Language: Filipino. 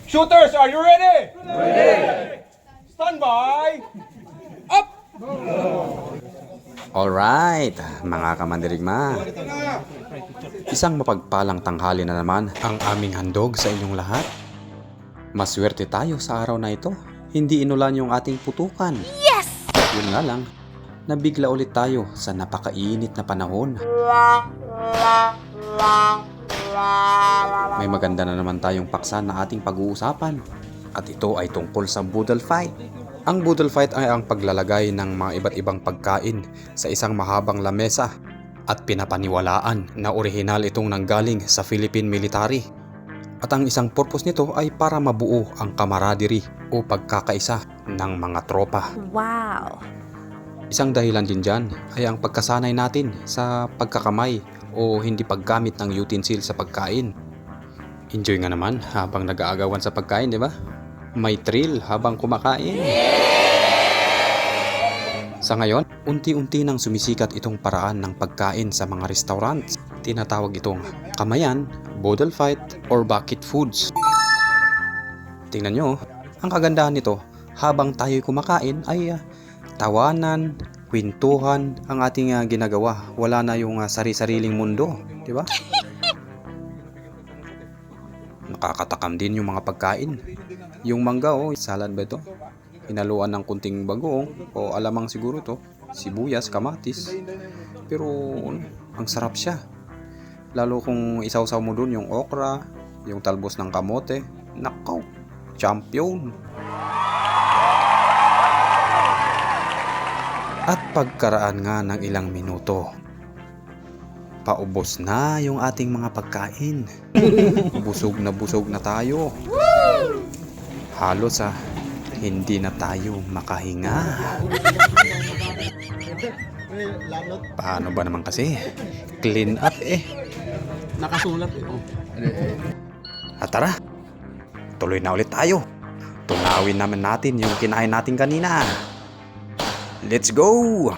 Shooters, are you ready? Ready! Stand by! Up! Alright, mga kamandirigma. Isang mapagpalang tanghali na naman ang aming handog sa inyong lahat. Maswerte tayo sa araw na ito. Hindi inulan yung ating putukan. Yes! Yun nga lang, nabigla ulit tayo sa napakainit na panahon. May maganda na naman tayong paksa na ating pag-uusapan. At ito ay tungkol sa boodle fight. Ang boodle fight ay ang paglalagay ng mga iba't ibang pagkain sa isang mahabang lamesa at pinapaniwalaan na orihinal itong nanggaling sa Philippine military. At ang isang purpose nito ay para mabuo ang camaraderie o pagkakaisa ng mga tropa. Wow! Isang dahilan din dyan ay ang pagkasanay natin sa pagkakamay o hindi paggamit ng utensil sa pagkain. Enjoy nga naman habang nag-aagawan sa pagkain, di ba? May thrill habang kumakain. Sa ngayon, unti-unti nang sumisikat itong paraan ng pagkain sa mga restaurants. Tinatawag itong kamayan, boodle fight, or bucket foods. Tingnan nyo, ang kagandahan nito, habang tayo'y kumakain ay tawanan, kwentuhan ang ating ginagawa. Wala na yung sari-sariling mundo, di ba? Nakakatakam din yung mga pagkain. Yung mangga, salad ba ito? Hinaluan ng kunting bagoong o alamang siguro to, sibuyas, kamatis. Pero ang sarap siya. Lalo kung isawsaw mo dun yung okra, yung talbos ng kamote. Nakaw, champion! At pagkaraan nga ng ilang minuto, paubos na yung ating mga pagkain. Busog na tayo. Halos hindi na tayo makahinga. Paano ba naman kasi? Clean up Nakasulat At tara, tuloy na ulit tayo. Tunawin naman natin yung kinain natin kanina. Let's go!